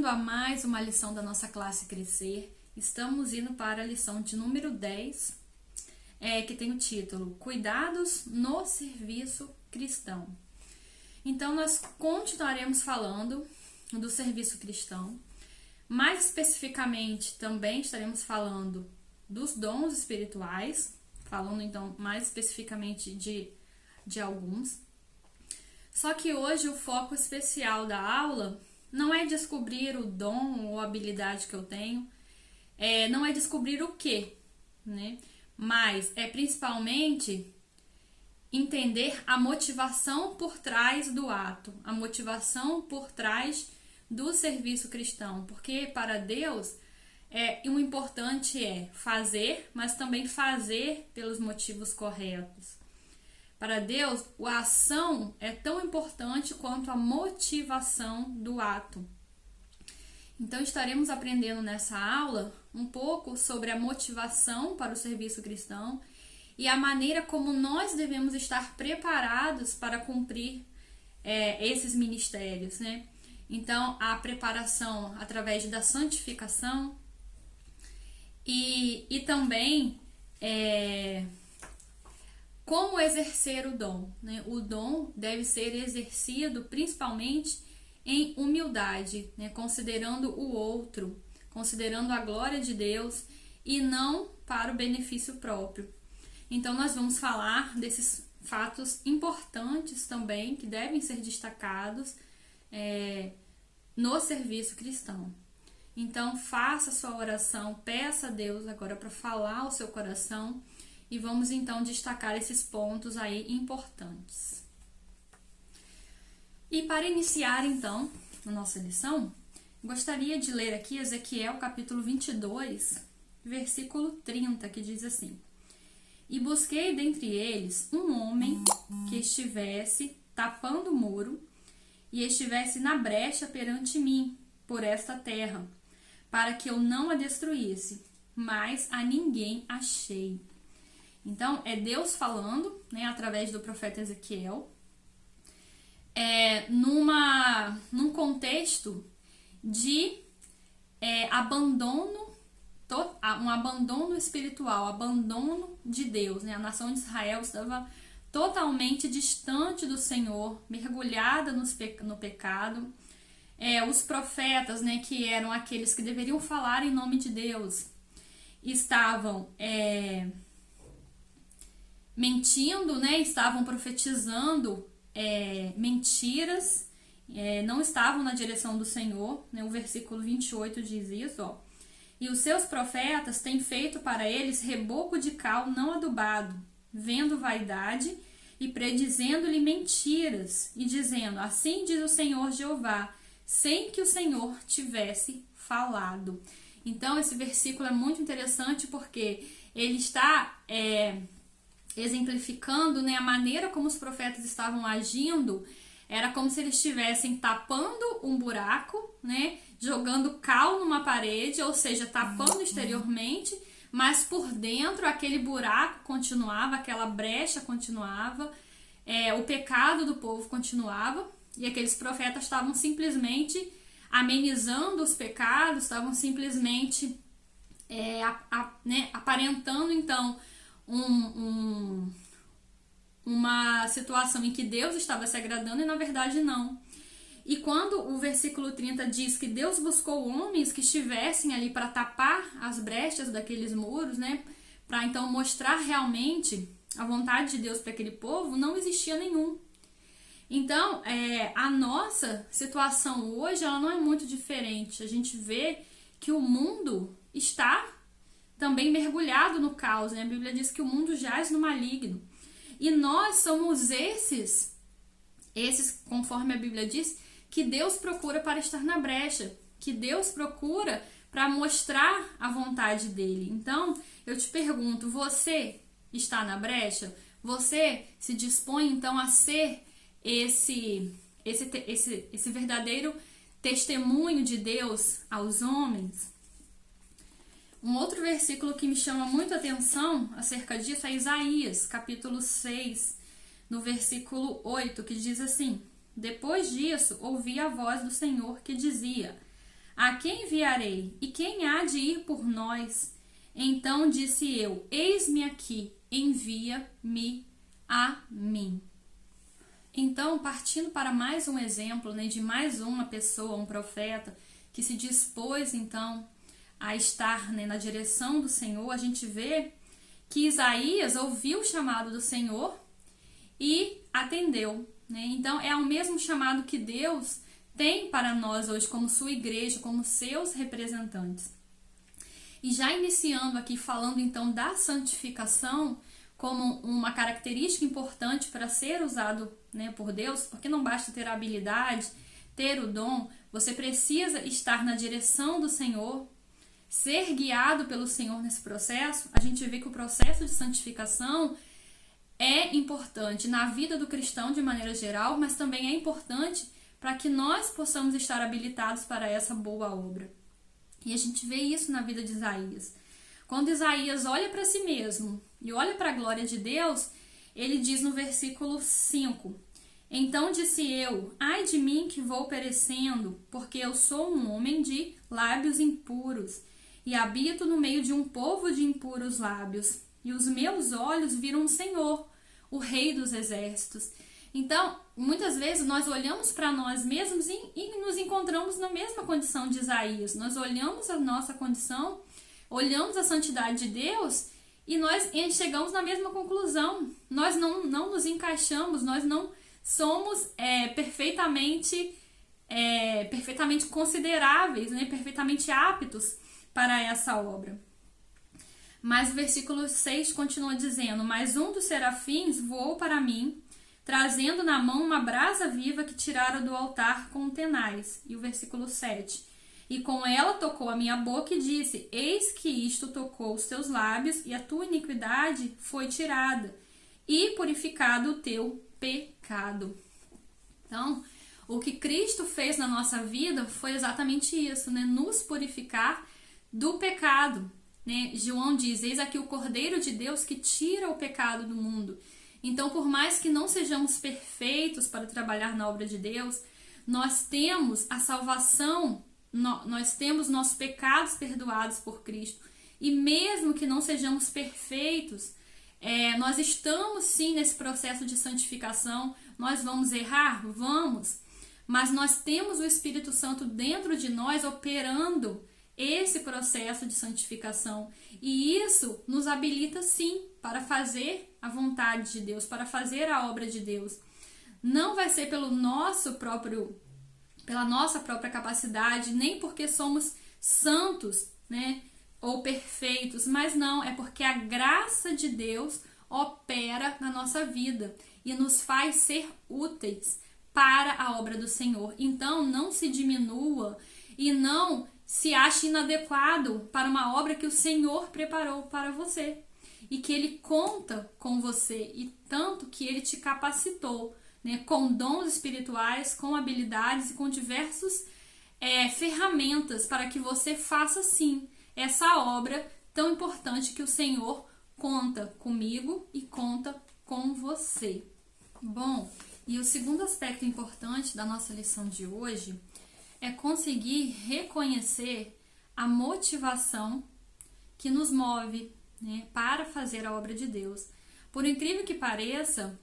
a mais uma lição da nossa classe Crescer. Estamos indo para a lição de número 10, que tem o título Cuidados no Serviço Cristão. Então, nós continuaremos falando do serviço cristão. Mais especificamente, também estaremos falando dos dons espirituais, falando então mais especificamente de alguns. Só que hoje o foco especial da aula não é descobrir o dom ou habilidade que eu tenho, não é descobrir o que, né? Mas é principalmente entender a motivação por trás do ato, a motivação por trás do serviço cristão, porque para Deus o importante é fazer, mas também fazer pelos motivos corretos. Para Deus, a ação é tão importante quanto a motivação do ato. Então, estaremos aprendendo nessa aula um pouco sobre a motivação para o serviço cristão e a maneira como nós devemos estar preparados para cumprir esses ministérios, né? Então, a preparação através da santificação e também como exercer o dom, né? O dom deve ser exercido principalmente em humildade, né? Considerando o outro, considerando a glória de Deus e não para o benefício próprio. Então, nós vamos falar desses fatos importantes também que devem ser destacados no serviço cristão. Então, faça sua oração, peça a Deus agora para falar ao seu coração. E vamos então destacar esses pontos aí importantes. E para iniciar então a nossa lição, gostaria de ler aqui Ezequiel capítulo 22, versículo 30, que diz assim: E busquei dentre eles um homem que estivesse tapando o muro e estivesse na brecha perante mim por esta terra, para que eu não a destruísse, mas a ninguém achei. Então, é Deus falando, né, através do profeta Ezequiel, num contexto de abandono, um abandono espiritual, abandono de Deus, né? A nação de Israel estava totalmente distante do Senhor, mergulhada no pecado. Os profetas, né, que eram aqueles que deveriam falar em nome de Deus, estavam mentindo, né? Estavam profetizando mentiras, não estavam na direção do Senhor, né? O versículo 28 diz isso, ó. E os seus profetas têm feito para eles reboco de cal não adubado, vendo vaidade e predizendo-lhe mentiras, e dizendo, assim diz o Senhor Jeová, sem que o Senhor tivesse falado. Então, esse versículo é muito interessante porque ele está exemplificando, né, a maneira como os profetas estavam agindo. Era como se eles estivessem tapando um buraco, né, jogando cal numa parede, ou seja, tapando exteriormente, mas por dentro aquele buraco continuava, aquela brecha continuava, o pecado do povo continuava, e aqueles profetas estavam simplesmente amenizando os pecados, estavam simplesmente aparentando então uma situação em que Deus estava se agradando e na verdade não. E quando o versículo 30 diz que Deus buscou homens que estivessem ali para tapar as brechas daqueles muros, né, para então mostrar realmente a vontade de Deus para aquele povo, não existia nenhum. Então, a nossa situação hoje ela não é muito diferente. A gente vê que o mundo está também mergulhado no caos, né? A Bíblia diz que o mundo jaz no maligno. E nós somos esses, conforme a Bíblia diz, que Deus procura para estar na brecha, que Deus procura para mostrar a vontade dele. Então, eu te pergunto, você está na brecha? Você se dispõe então a ser esse verdadeiro testemunho de Deus aos homens? Um outro versículo que me chama muito a atenção acerca disso é Isaías, capítulo 6, no versículo 8, que diz assim: Depois disso, ouvi a voz do Senhor que dizia: A quem enviarei? E quem há de ir por nós? Então disse eu: eis-me aqui, envia-me a mim. Então, partindo para mais um exemplo, né, de mais uma pessoa, um profeta, que se dispôs, então, a estar, né, na direção do Senhor, a gente vê que Isaías ouviu o chamado do Senhor e atendeu, né? Então, é o mesmo chamado que Deus tem para nós hoje, como sua igreja, como seus representantes. E já iniciando aqui, falando então da santificação como uma característica importante para ser usado, né, por Deus, porque não basta ter a habilidade, ter o dom, você precisa estar na direção do Senhor, ser guiado pelo Senhor nesse processo. A gente vê que o processo de santificação é importante na vida do cristão de maneira geral, mas também é importante para que nós possamos estar habilitados para essa boa obra. E a gente vê isso na vida de Isaías. Quando Isaías olha para si mesmo e olha para a glória de Deus, ele diz no versículo 5: então disse eu: ai de mim que vou perecendo, porque eu sou um homem de lábios impuros, e habito no meio de um povo de impuros lábios, e os meus olhos viram o Senhor, o Rei dos exércitos. Então, muitas vezes nós olhamos para nós mesmos e nos encontramos na mesma condição de Isaías. Nós olhamos a nossa condição, olhamos a santidade de Deus e nós chegamos na mesma conclusão. Nós não nos encaixamos, nós não somos perfeitamente consideráveis, né? Perfeitamente aptos para essa obra. Mas o versículo 6 continua dizendo: mas um dos serafins voou para mim, trazendo na mão uma brasa viva que tirara do altar com tenaz. E o versículo 7: e com ela tocou a minha boca e disse: eis que isto tocou os teus lábios, e a tua iniquidade foi tirada, e purificado o teu pecado. Então, o que Cristo fez na nossa vida foi exatamente isso, né? Nos purificar do pecado, né? João diz: eis aqui o Cordeiro de Deus que tira o pecado do mundo. Então, por mais que não sejamos perfeitos para trabalhar na obra de Deus, nós temos a salvação, nós temos nossos pecados perdoados por Cristo. E mesmo que não sejamos perfeitos, nós estamos sim nesse processo de santificação. Nós vamos errar? Vamos. Mas nós temos o Espírito Santo dentro de nós operando esse processo de santificação. E isso nos habilita sim para fazer a vontade de Deus, para fazer a obra de Deus. Não vai ser pela nossa própria capacidade, nem porque somos santos, né, ou perfeitos, mas não, é porque a graça de Deus opera na nossa vida e nos faz ser úteis para a obra do Senhor. Então, não se diminua e não se ache inadequado para uma obra que o Senhor preparou para você e que Ele conta com você, e tanto que Ele te capacitou, né, com dons espirituais, com habilidades e com diversas ferramentas para que você faça sim essa obra tão importante que o Senhor conta comigo e conta com você. Bom, e o segundo aspecto importante da nossa lição de hoje é conseguir reconhecer a motivação que nos move, né, para fazer a obra de Deus. Por incrível que pareça,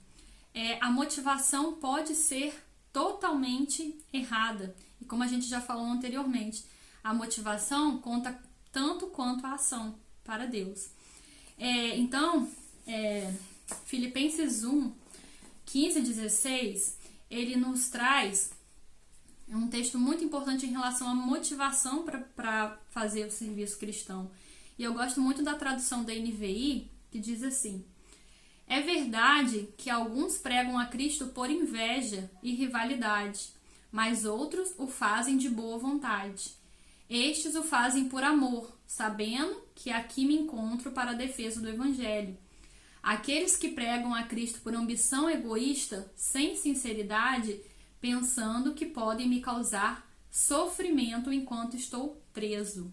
a motivação pode ser totalmente errada. E como a gente já falou anteriormente, a motivação conta tanto quanto a ação para Deus. Então, Filipenses 1, 15 e 16, ele nos traz um texto muito importante em relação à motivação para fazer o serviço cristão. E eu gosto muito da tradução da NVI, que diz assim: é verdade que alguns pregam a Cristo por inveja e rivalidade, mas outros o fazem de boa vontade. Estes o fazem por amor, sabendo que aqui me encontro para a defesa do Evangelho. Aqueles que pregam a Cristo por ambição egoísta, sem sinceridade, pensando que podem me causar sofrimento enquanto estou preso.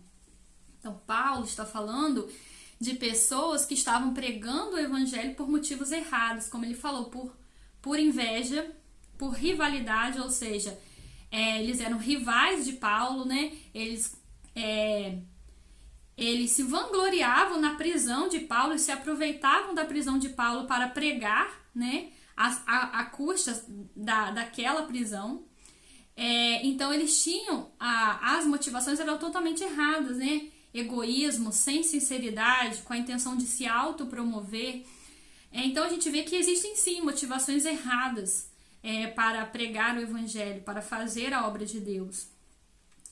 Então, Paulo está falando de pessoas que estavam pregando o Evangelho por motivos errados, como ele falou, por inveja, por rivalidade, ou seja, Eles eram rivais de Paulo, né? Eles se vangloriavam na prisão de Paulo e se aproveitavam da prisão de Paulo para pregar, né? A custas daquela prisão. Então eles tinham as motivações eram totalmente erradas, né? Egoísmo, sem sinceridade, com a intenção de se autopromover. Então a gente vê que existem sim motivações erradas para pregar o evangelho, para fazer a obra de Deus.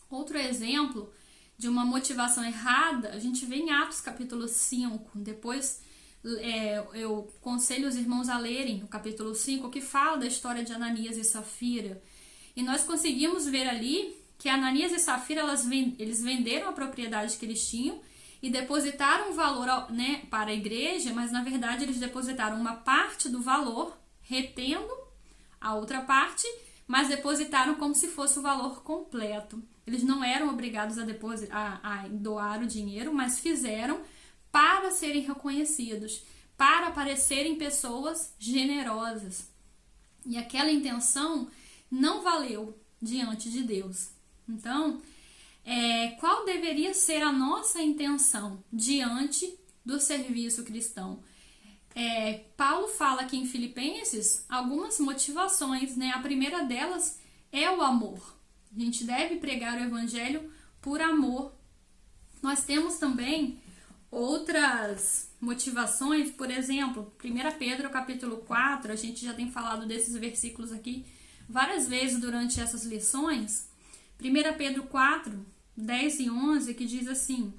Outro exemplo de uma motivação errada, a gente vê em Atos capítulo 5, depois eu aconselho os irmãos a lerem o capítulo 5, que fala da história de Ananias e Safira. E nós conseguimos ver ali que Ananias e Safira, eles venderam a propriedade que eles tinham e depositaram o valor, né, para a igreja, mas na verdade eles depositaram uma parte do valor, retendo a outra parte, mas depositaram como se fosse o valor completo. Eles não eram obrigados a doar o dinheiro, mas fizeram para serem reconhecidos, para parecerem pessoas generosas. E aquela intenção não valeu diante de Deus. Então, qual deveria ser a nossa intenção diante do serviço cristão? Paulo fala aqui em Filipenses algumas motivações, né? A primeira delas é o amor. A gente deve pregar o evangelho por amor. Nós temos também outras motivações, por exemplo, 1 Pedro capítulo 4, a gente já tem falado desses versículos aqui várias vezes durante essas lições. 1 Pedro 4, 10 e 11, que diz assim: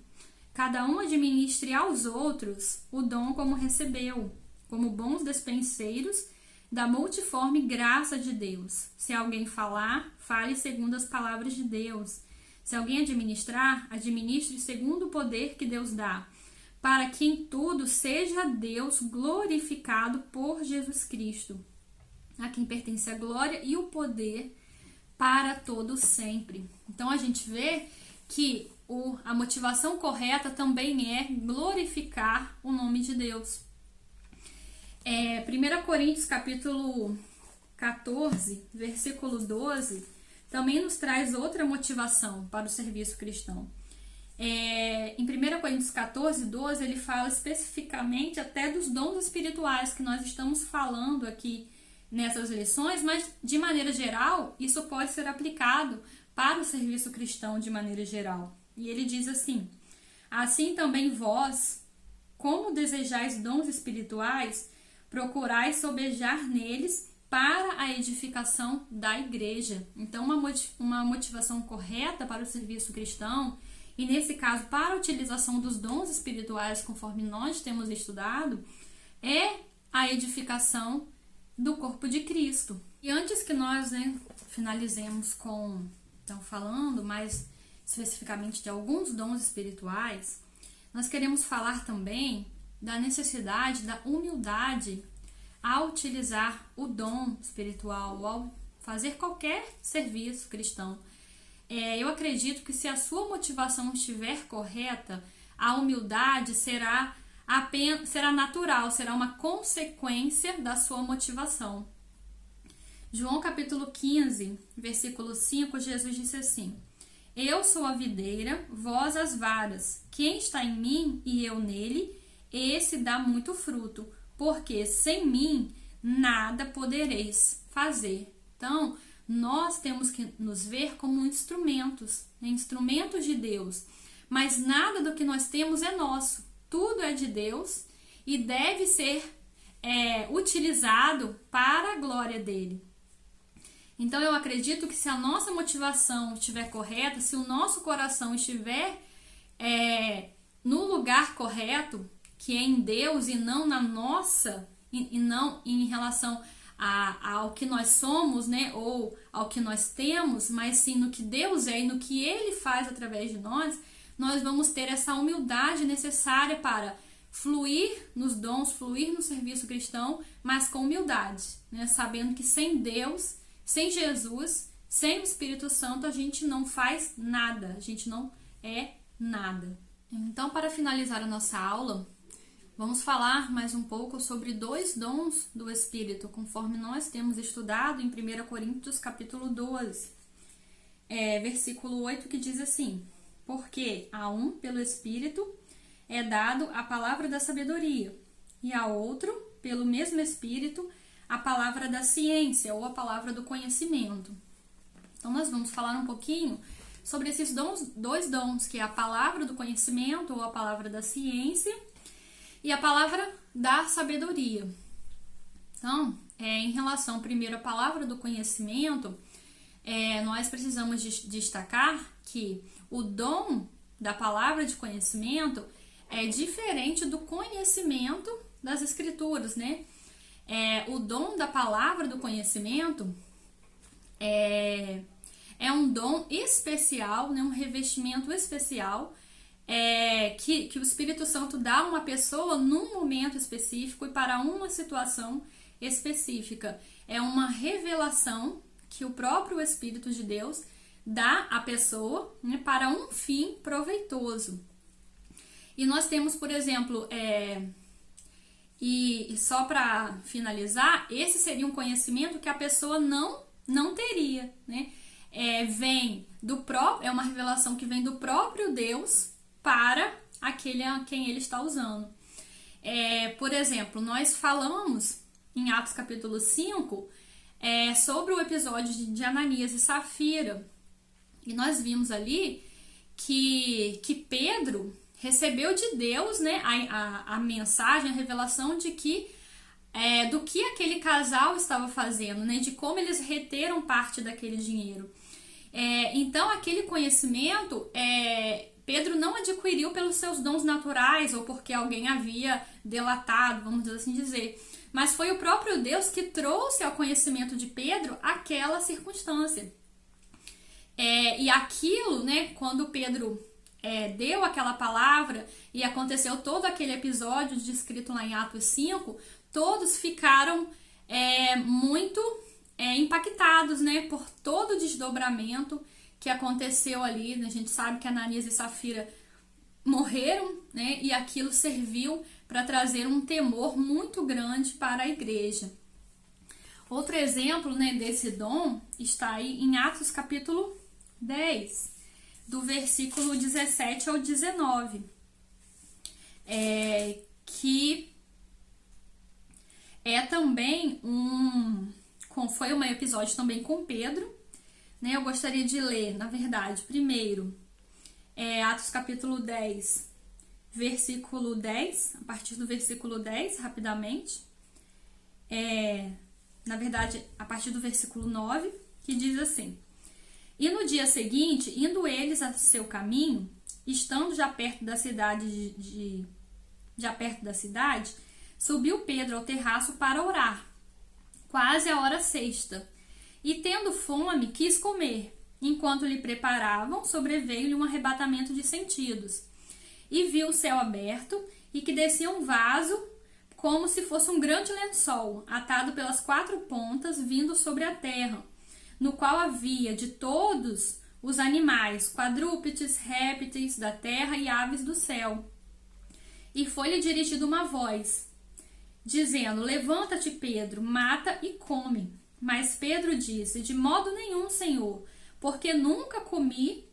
cada um administre aos outros o dom como recebeu, como bons despenseiros da multiforme graça de Deus. Se alguém falar, fale segundo as palavras de Deus. Se alguém administrar, administre segundo o poder que Deus dá, para que em tudo seja Deus glorificado por Jesus Cristo, a quem pertence a glória e o poder para todo sempre. Então a gente vê que a motivação correta também é glorificar o nome de Deus. 1 Coríntios capítulo 14, versículo 12, também nos traz outra motivação para o serviço cristão. Em 1 Coríntios 14, 12, ele fala especificamente até dos dons espirituais que nós estamos falando aqui nessas lições, mas de maneira geral, isso pode ser aplicado para o serviço cristão de maneira geral. E ele diz assim: assim também vós, como desejais dons espirituais, procurais sobejar neles para a edificação da igreja. Então, uma motivação correta para o serviço cristão, e nesse caso, para a utilização dos dons espirituais, conforme nós temos estudado, é a edificação do corpo de Cristo. E antes que nós finalizemos então, falando mais especificamente de alguns dons espirituais, nós queremos falar também da necessidade da humildade ao utilizar o dom espiritual, ao fazer qualquer serviço cristão. Eu acredito que se a sua motivação estiver correta, a humildade será natural, será uma consequência da sua motivação. João capítulo 15, versículo 5, Jesus disse assim: eu sou a videira, vós as varas. Quem está em mim e eu nele, esse dá muito fruto, porque sem mim nada podereis fazer. Então, nós temos que nos ver como instrumentos, instrumentos de Deus. Mas nada do que nós temos é nosso. Tudo é de Deus e deve ser utilizado para a glória dele. Então eu acredito que se a nossa motivação estiver correta, se o nosso coração estiver no lugar correto, que é em Deus e não na nossa, e não em relação ao que nós somos, né, ou ao que nós temos, mas sim no que Deus é e no que Ele faz através de nós, nós vamos ter essa humildade necessária para fluir nos dons, fluir no serviço cristão, mas com humildade, né, sabendo que sem Deus, sem Jesus, sem o Espírito Santo, a gente não faz nada, a gente não é nada. Então, para finalizar a nossa aula, vamos falar mais um pouco sobre 2 dons do Espírito, conforme nós temos estudado em 1 Coríntios capítulo 12. versículo 8, que diz assim: porque a um, pelo Espírito, é dado a palavra da sabedoria, e a outro, pelo mesmo Espírito, a palavra da ciência, ou a palavra do conhecimento. Então, nós vamos falar um pouquinho sobre esses dois dons, que é a palavra do conhecimento, ou a palavra da ciência, e a palavra da sabedoria. Então, em relação, primeiro, à palavra do conhecimento, nós precisamos destacar que o dom da palavra de conhecimento é diferente do conhecimento das Escrituras, né? O dom da palavra do conhecimento é um dom especial, né? Um revestimento especial que o Espírito Santo dá a uma pessoa num momento específico e para uma situação específica. É uma revelação que o próprio Espírito de Deus dá à pessoa, né, para um fim proveitoso. E nós temos, por exemplo, e só para finalizar, esse seria um conhecimento que a pessoa não teria, né? É uma revelação que vem do próprio Deus para aquele a quem ele está usando. Por exemplo, nós falamos em Atos capítulo 5 sobre o episódio de Ananias e Safira. E nós vimos ali que Pedro recebeu de Deus, né, a mensagem, a revelação de do que aquele casal estava fazendo, né, de como eles reteram parte daquele dinheiro. Então, aquele conhecimento, Pedro não adquiriu pelos seus dons naturais ou porque alguém havia delatado, vamos assim dizer. Mas foi o próprio Deus que trouxe ao conhecimento de Pedro aquela circunstância. E aquilo, né, quando Pedro deu aquela palavra e aconteceu todo aquele episódio descrito lá em Atos 5, todos ficaram muito impactados, né, por todo o desdobramento que aconteceu ali. Né? A gente sabe que Ananias e Safira morreram, né, e aquilo serviu para trazer um temor muito grande para a igreja. Outro exemplo, né, desse dom está aí em Atos capítulo 10, do versículo 17 ao 19, que também foi um episódio também com Pedro, né? Eu gostaria de ler, na verdade, primeiro, Atos capítulo 10, versículo 10, a partir do versículo 10, rapidamente, na verdade, a partir do versículo 9, que diz assim: e no dia seguinte, indo eles a seu caminho, estando já perto da cidade, subiu Pedro ao terraço para orar, quase a hora sexta, e tendo fome, quis comer. Enquanto lhe preparavam, sobreveio-lhe um arrebatamento de sentidos, e viu o céu aberto, e que descia um vaso, como se fosse um grande lençol, atado pelas 4 pontas, vindo sobre a terra, no qual havia de todos os animais, quadrúpedes, répteis da terra e aves do céu. E foi-lhe dirigida uma voz, dizendo: levanta-te, Pedro, mata e come. Mas Pedro disse: de modo nenhum, Senhor, porque nunca comi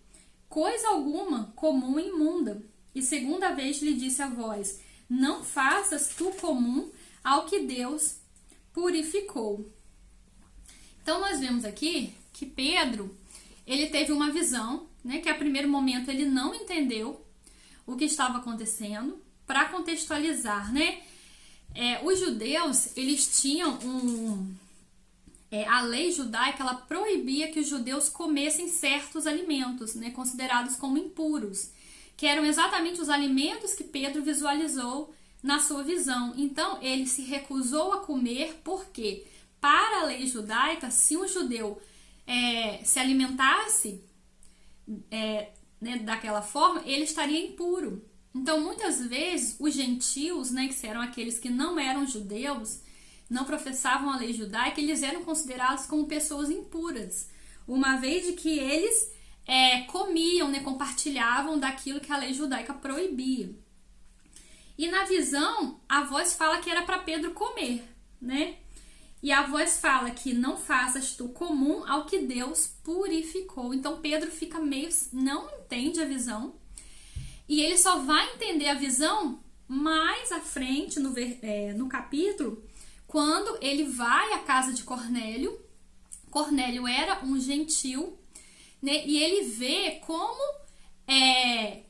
coisa alguma comum e imunda. E segunda vez lhe disse a voz: não faças tu comum ao que Deus purificou. Então, nós vemos aqui que Pedro, ele teve uma visão, né, que a primeiro momento ele não entendeu o que estava acontecendo. Para contextualizar, né, os judeus, eles tinham a lei judaica, ela proibia que os judeus comessem certos alimentos, né, considerados como impuros, que eram exatamente os alimentos que Pedro visualizou na sua visão. Então, ele se recusou a comer, porque para a lei judaica, se um judeu se alimentasse né, daquela forma, ele estaria impuro. Então, muitas vezes, os gentios, né, que eram aqueles que não eram judeus, não professavam a lei judaica, eles eram considerados como pessoas impuras, uma vez de que eles comiam, né, compartilhavam daquilo que a lei judaica proibia. E na visão, a voz fala que era para Pedro comer, né? E a voz fala que não faças tu comum ao que Deus purificou. Então Pedro fica meio, não entende a visão. E ele só vai entender a visão mais à frente no capítulo, quando ele vai à casa de Cornélio. Cornélio era um gentil, né? E ele vê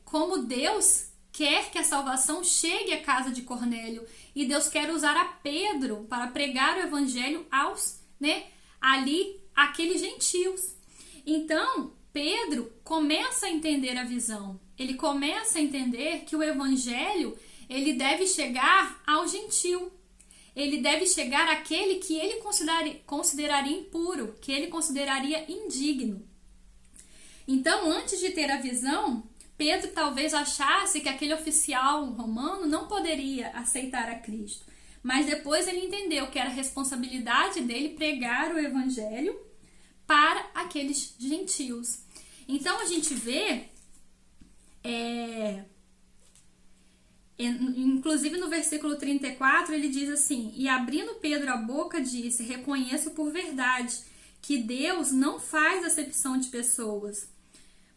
como Deus quer que a salvação chegue à casa de Cornélio, e Deus quer usar a Pedro para pregar o evangelho aos, né, ali, aqueles gentios. Então, Pedro começa a entender a visão. Ele começa a entender que o evangelho, ele deve chegar ao gentil. Ele deve chegar àquele que ele consideraria impuro, que ele consideraria indigno. Então, antes de ter a visão, Pedro talvez achasse que aquele oficial romano não poderia aceitar a Cristo. Mas depois ele entendeu que era responsabilidade dele pregar o evangelho para aqueles gentios. Então, a gente vê, inclusive no versículo 34, ele diz assim: e abrindo Pedro a boca, disse: reconheço por verdade que Deus não faz acepção de pessoas,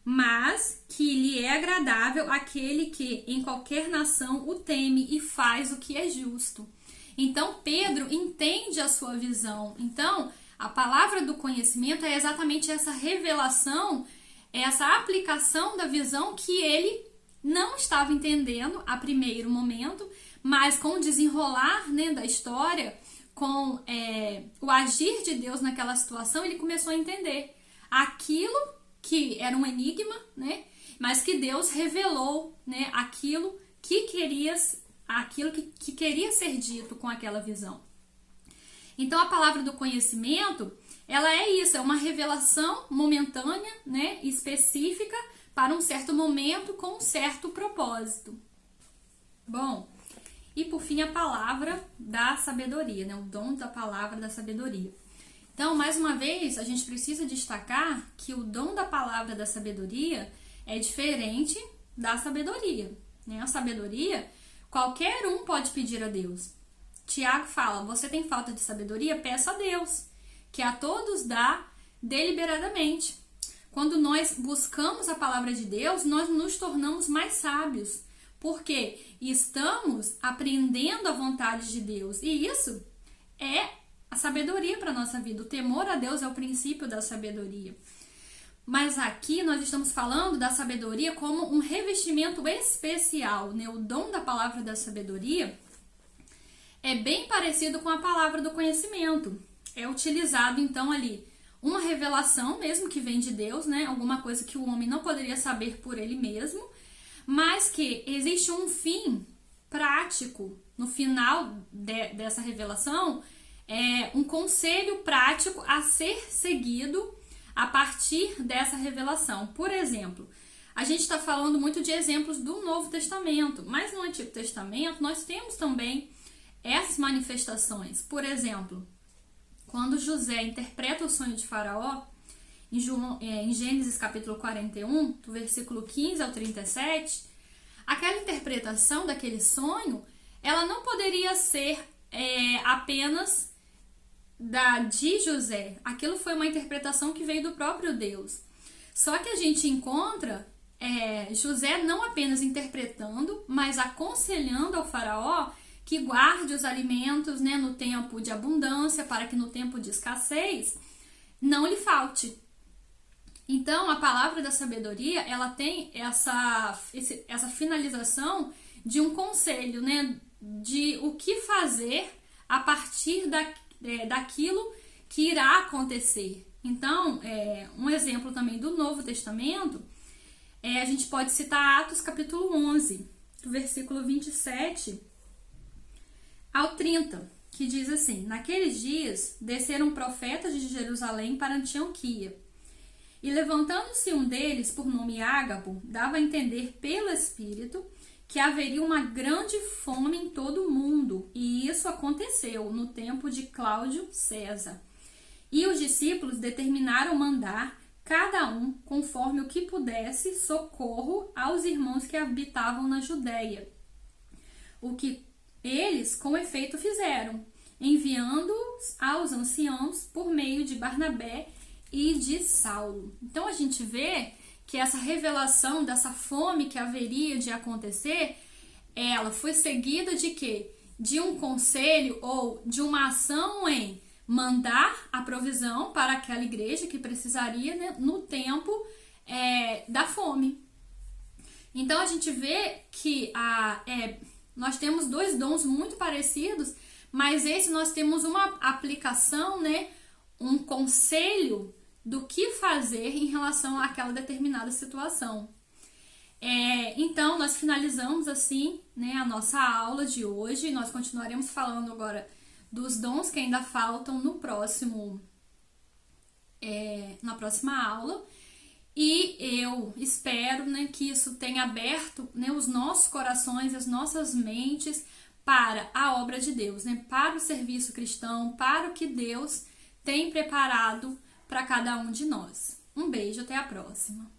mas que lhe é agradável aquele que em qualquer nação o teme e faz o que é justo. Então Pedro entende a sua visão. Então a palavra do conhecimento é exatamente essa revelação, essa aplicação da visão que ele não estava entendendo a primeiro momento, mas com o desenrolar, né, da história, com o agir de Deus naquela situação, ele começou a entender aquilo que era um enigma, né, mas que Deus revelou, né, aquilo que queria ser dito com aquela visão. Então a palavra do conhecimento, ela é isso, é uma revelação momentânea, né, específica, para um certo momento, com um certo propósito. Bom, e por fim a palavra da sabedoria, né? O dom da palavra da sabedoria. Então, mais uma vez, a gente precisa destacar que o dom da palavra da sabedoria é diferente da sabedoria, né? A sabedoria, qualquer um pode pedir a Deus. Tiago fala: você tem falta de sabedoria? Peça a Deus, que a todos dá deliberadamente. Quando nós buscamos a palavra de Deus, nós nos tornamos mais sábios, porque estamos aprendendo a vontade de Deus. E isso é a sabedoria para a nossa vida. O temor a Deus é o princípio da sabedoria. Mas aqui nós estamos falando da sabedoria como um revestimento especial, né? O dom da palavra da sabedoria é bem parecido com a palavra do conhecimento. É utilizado então ali uma revelação, mesmo que vem de Deus, né? Alguma coisa que o homem não poderia saber por ele mesmo, mas que existe um fim prático no final dessa revelação, um conselho prático a ser seguido a partir dessa revelação. Por exemplo, a gente está falando muito de exemplos do Novo Testamento, mas no Antigo Testamento nós temos também essas manifestações. Por exemplo, quando José interpreta o sonho de Faraó, em Gênesis capítulo 41, do versículo 15 ao 37, aquela interpretação daquele sonho, ela não poderia ser apenas de José. Aquilo foi uma interpretação que veio do próprio Deus. Só que a gente encontra José não apenas interpretando, mas aconselhando ao Faraó que guarde os alimentos, né, no tempo de abundância, para que no tempo de escassez não lhe falte. Então, a palavra da sabedoria, ela tem essa finalização de um conselho, né, de o que fazer a partir daquilo que irá acontecer. Então, um exemplo também do Novo Testamento, a gente pode citar Atos capítulo 11, do versículo 27 ao 30, que diz assim: naqueles dias desceram profetas de Jerusalém para Antioquia, e levantando-se um deles, por nome Ágabo, dava a entender pelo Espírito que haveria uma grande fome em todo o mundo, e isso aconteceu no tempo de Cláudio César. E os discípulos determinaram mandar, cada um, conforme o que pudesse, socorro aos irmãos que habitavam na Judéia. O que eles, com efeito, fizeram. enviando-os aos anciãos por meio de Barnabé e de Saulo. Então a gente vê que essa revelação dessa fome que haveria de acontecer, ela foi seguida de quê? De um conselho ou de uma ação em mandar a provisão para aquela igreja que precisaria, né, no tempo da fome. Então a gente vê que nós temos dois dons muito parecidos, mas esse nós temos uma aplicação, né, um conselho do que fazer em relação àquela determinada situação. Então, nós finalizamos assim, né, a nossa aula de hoje. Nós continuaremos falando agora dos dons que ainda faltam na próxima aula. E eu espero, né, que isso tenha aberto, né, os nossos corações, as nossas mentes para a obra de Deus, né, para o serviço cristão, para o que Deus tem preparado para cada um de nós. Um beijo, até a próxima.